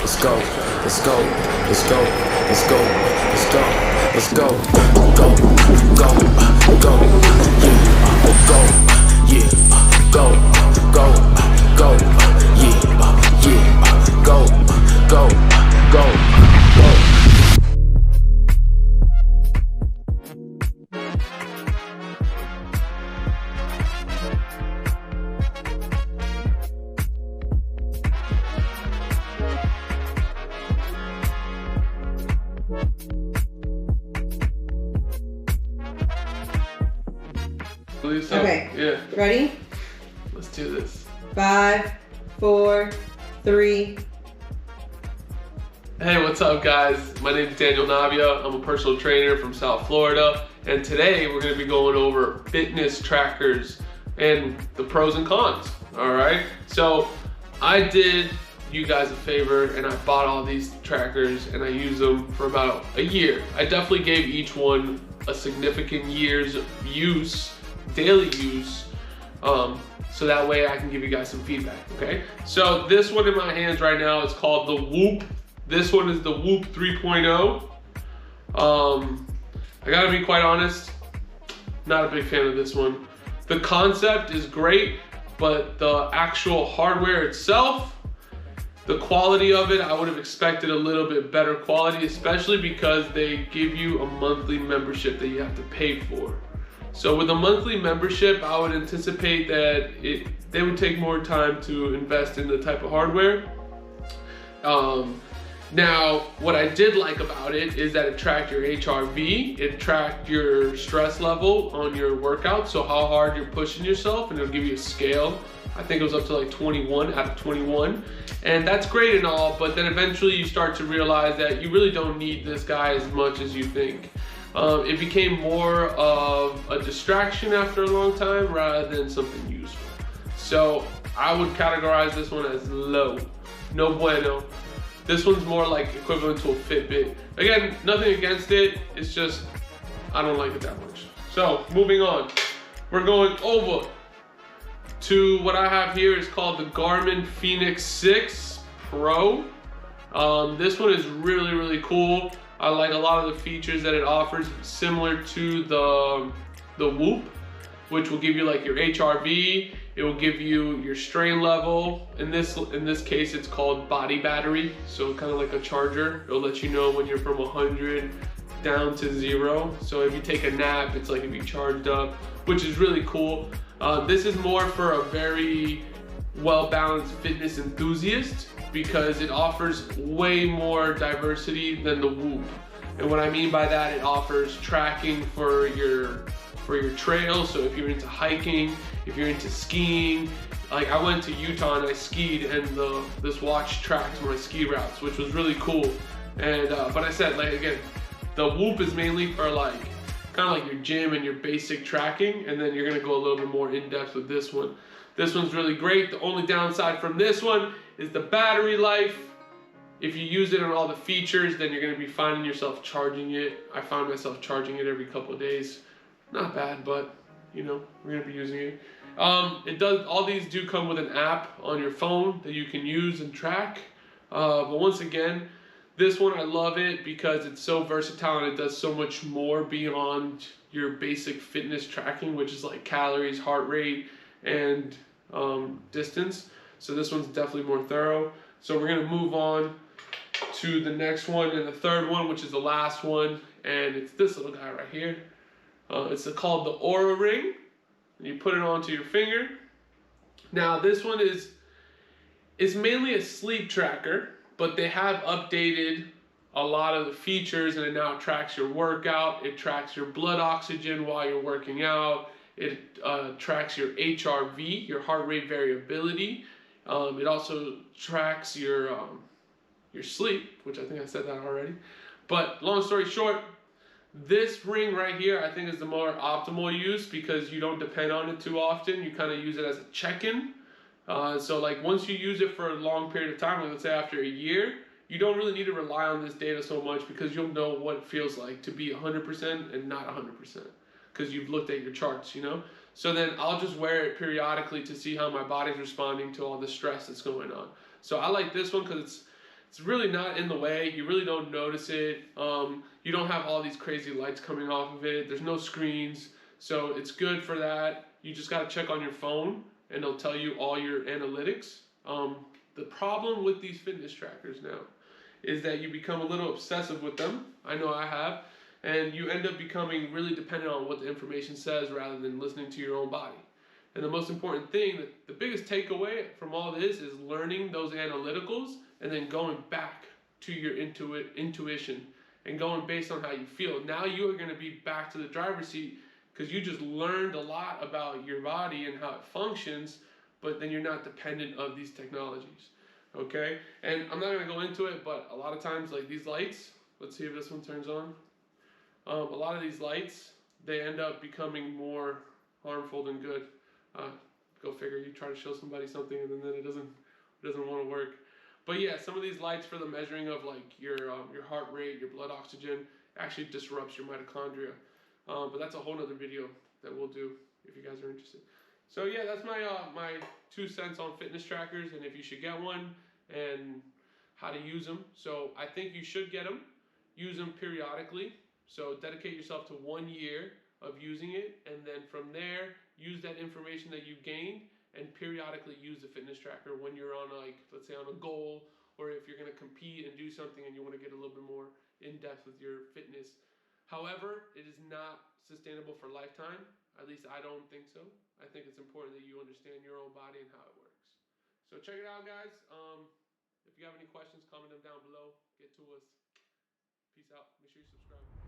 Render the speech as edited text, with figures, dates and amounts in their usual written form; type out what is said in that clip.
let's go, let's go, let's go, let's go, let's go, let's go, go, go, go, yeah, go, yeah, go, go. So, okay. Yeah. Ready? Let's do this. 5, 4, 3. Hey, what's up, guys? My name is Daniel Navia. I'm a personal trainer from South Florida, and today we're going to be going over fitness trackers and the pros and cons. All right. So I did you guys a favor, and I bought all these trackers, and I used them for about a year. I definitely gave each one a significant year's use. Daily use, so that way I can give you guys some feedback, okay? So this one in my hands right now is called the Whoop. This one is the Whoop 3.0. I gotta be quite honest, not a big fan of this one. The concept is great, but the actual hardware itself, the quality of it, I would have expected a little bit better quality, especially because they give you a monthly membership that you have to pay for. So with a monthly membership, I would anticipate that they would take more time to invest in the type of hardware. Now, what I did like about it is that it tracked your HRV, it tracked your stress level on your workout, so how hard you're pushing yourself, and it'll give you a scale. I think it was up to like 21 out of 21. And that's great and all, but then eventually you start to realize that you really don't need this guy as much as you think. It became more of a distraction after a long time rather than something useful. So I would categorize this one as low, no bueno. This one's more like equivalent to a Fitbit. Again, nothing against it, it's just, I don't like it that much. So moving on, we're going over to what I have here is called the Garmin Fenix 6 Pro. This one is really, really cool. I like a lot of the features that it offers, similar to the Whoop, which will give you like your HRV. It will give you your strain level. In this case, it's called body battery, so kind of like a charger. It'll let you know when you're from 100 down to 0. So if you take a nap, it's like if you charged up, which is really cool. This is more for a very well-balanced fitness enthusiast, because it offers way more diversity than the Whoop. And what I mean by that, it offers tracking for your trail. So if you're into hiking, if you're into skiing, like I went to Utah and I skied, and this watch tracks my ski routes, which was really cool. And but I said, like, again, the Whoop is mainly for like kind of like your gym and your basic tracking, and then you're gonna go a little bit more in depth with this one. This one's really great. The only downside from this one is the battery life. If you use it on all the features, then you're gonna be finding yourself charging it. I found myself charging it every couple of days. Not bad, but you know, we're gonna be using it. All these do come with an app on your phone that you can use and track. But once again, this one, I love it because it's so versatile and it does so much more beyond your basic fitness tracking, which is like calories, heart rate, and distance. So this one's definitely more thorough. So we're gonna move on to the next one and the third one, which is the last one, and it's this little guy right here. It's called the OURA Ring. You put it onto your finger. Now this one is mainly a sleep tracker, but they have updated a lot of the features, and it now tracks your workout. It tracks your blood oxygen while you're working out. It tracks your HRV, your heart rate variability. It also tracks your sleep, which I think I said that already. But long story short, this ring right here I think is the more optimal use, because you don't depend on it too often. You kind of use it as a check-in. So like once you use it for a long period of time, like let's say after a year, you don't really need to rely on this data so much, because you'll know what it feels like to be 100% and not 100%, because you've looked at your charts, you know? So then I'll just wear it periodically to see how my body's responding to all the stress that's going on. So I like this one because It's really not in the way. You really don't notice it. You don't have all these crazy lights coming off of it. There's no screens, so it's good for that. You just got to check on your phone, and it'll tell you all your analytics. The problem with these fitness trackers now is that you become a little obsessive with them. I know I have. And you end up becoming really dependent on what the information says rather than listening to your own body. And the most important thing, the biggest takeaway from all this is learning those analyticals and then going back to your intuition and going based on how you feel. Now you are going to be back to the driver's seat because you just learned a lot about your body and how it functions, but then you're not dependent of these technologies. Okay? And I'm not going to go into it, but a lot of times, like these lights, let's see if this one turns on. A lot of these lights, they end up becoming more harmful than good. Go figure, you try to show somebody something and then it doesn't want to work. But yeah, some of these lights for the measuring of like your heart rate, your blood oxygen, actually disrupts your mitochondria. But that's a whole nother video that we'll do if you guys are interested. So yeah, that's my 2 cents on fitness trackers and if you should get one and how to use them. So I think you should get them, use them periodically. So dedicate yourself to 1 year of using it, and then from there, use that information that you gained and periodically use the fitness tracker when you're on like, let's say on a goal, or if you're gonna compete and do something and you wanna get a little bit more in depth with your fitness. However, it is not sustainable for a lifetime. At least I don't think so. I think it's important that you understand your own body and how it works. So check it out, guys. If you have any questions, comment them down below. Get to us. Peace out. Make sure you subscribe.